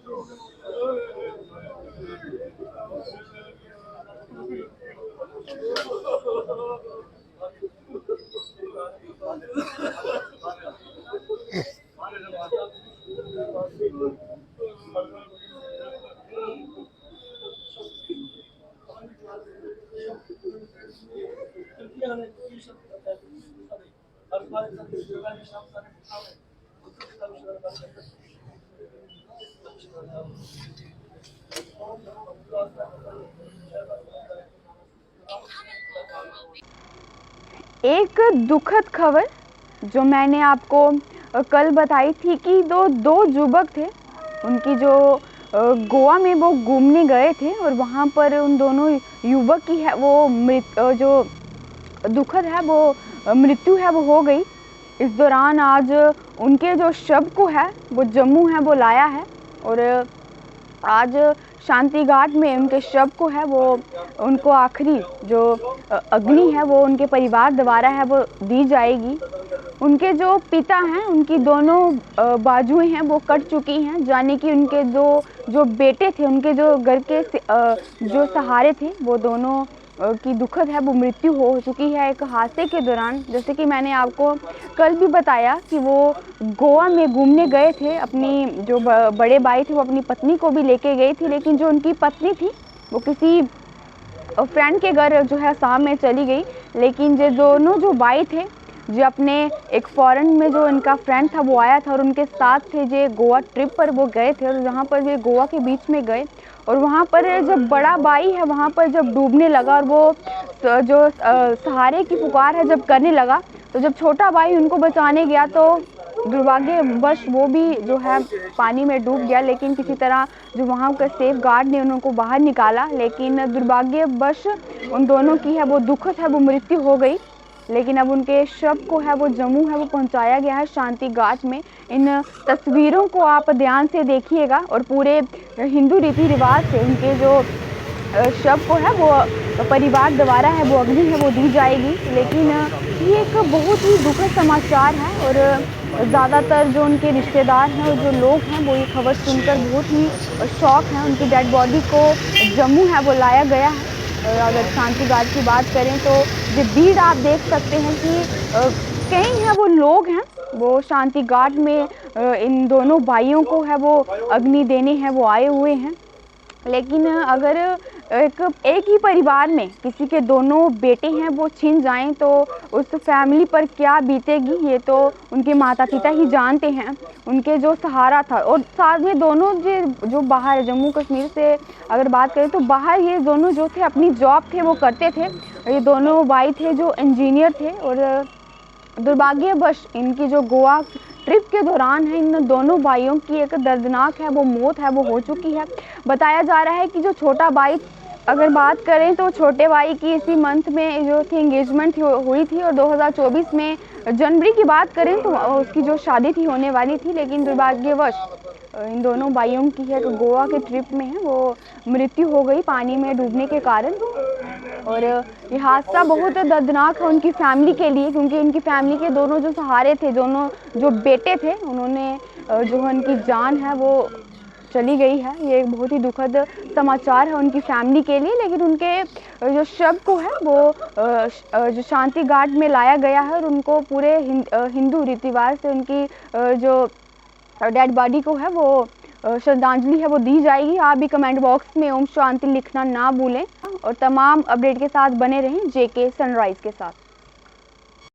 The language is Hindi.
एक दुखद खबर जो मैंने आपको कल बताई थी कि दो युवक थे, उनकी जो गोवा में वो घूमने गए थे और वहाँ पर उन दोनों युवक की है वो जो दुखद है वो मृत्यु है वो हो गई। इस दौरान आज उनके जो शव को है वो जम्मू है वो लाया है और आज शांति घाट में उनके शव को है वो उनको आखिरी जो अग्नि है वो उनके परिवार द्वारा है वो दी जाएगी। उनके जो पिता हैं उनकी दोनों बाजुएं हैं वो कट चुकी हैं, यानी कि उनके जो बेटे थे, उनके जो घर के जो सहारे थे वो दोनों की दुखद है वो मृत्यु हो चुकी है एक हादसे के दौरान। जैसे कि मैंने आपको कल भी बताया कि वो गोवा में घूमने गए थे, अपनी जो बड़े भाई थे वो अपनी पत्नी को भी लेके गई थी, लेकिन जो उनकी पत्नी थी वो किसी फ्रेंड के घर जो है शाम में चली गई। लेकिन जो दोनों जो भाई थे जो अपने एक फॉरेन में जो इनका फ्रेंड था वो आया था और उनके साथ थे जो गोवा ट्रिप पर वो गए थे और जहाँ पर वे गोवा के बीच में गए और वहाँ पर जब बड़ा भाई है वहाँ पर जब डूबने लगा और वो जो सहारे की पुकार है जब करने लगा, तो जब छोटा भाई उनको बचाने गया तो दुर्भाग्यवश वो भी जो है पानी में डूब गया। लेकिन किसी तरह जो वहाँ का सेफ गार्ड ने उनको बाहर निकाला, लेकिन दुर्भाग्यवश उन दोनों की है वो दुखद है वो मृत्यु हो गई। लेकिन अब उनके शव को है वो जम्मू है वो पहुंचाया गया है शांति घाट में। इन तस्वीरों को आप ध्यान से देखिएगा और पूरे हिंदू रीति रिवाज से उनके जो शव को है वो परिवार द्वारा है वो अग्नि है वो दी जाएगी। लेकिन ये एक बहुत ही दुखद समाचार है और ज़्यादातर जो उनके रिश्तेदार हैं और जो लोग हैं वो ये खबर सुनकर बहुत ही शॉक हैं। उनकी डेड बॉडी को जम्मू है वो लाया गया है। अगर शांति घाट की बात करें तो जो भीड़ आप देख सकते हैं कि कई हैं वो लोग हैं वो शांति घाट में इन दोनों भाइयों को है वो अग्नि देने हैं वो आए हुए हैं। लेकिन अगर एक ही परिवार में किसी के दोनों बेटे हैं वो छिन जाएं तो उस फैमिली पर क्या बीतेगी ये तो उनके माता पिता ही जानते हैं। उनके जो सहारा था और साथ में दोनों जो बाहर जम्मू कश्मीर से अगर बात करें तो बाहर ये दोनों जो थे अपनी जॉब थे वो करते थे। ये दोनों भाई थे जो इंजीनियर थे और दुर्भाग्यवश इनकी जो गोवा ट्रिप के दौरान है इन दोनों भाइयों की एक दर्दनाक है वो मौत है वो हो चुकी है। बताया जा रहा है कि जो छोटा भाई अगर बात करें तो छोटे भाई की इसी मंथ में जो थी एंगेजमेंट हुई थी और 2024 में जनवरी की बात करें तो उसकी जो शादी थी होने वाली थी। लेकिन दुर्भाग्यवश इन दोनों भाइयों की है गोवा के ट्रिप में है वो मृत्यु हो गई पानी में डूबने के कारण। और ये हादसा बहुत दर्दनाक है उनकी फैमिली के लिए, क्योंकि उनकी फैमिली के दोनों जो सहारे थे, दोनों जो बेटे थे, उन्होंने जो उनकी जान है वो चली गई है। ये एक बहुत ही दुखद समाचार है उनकी फैमिली के लिए। लेकिन उनके जो शव को है वो जो शांति घाट में लाया गया है और उनको पूरे हिंदू रीति रिवाज से उनकी जो डेड बॉडी को है वो श्रद्धांजलि है वो दी जाएगी। आप भी कमेंट बॉक्स में ओम शांति लिखना ना भूलें और तमाम अपडेट के साथ बने रहें जेके सनराइज के साथ।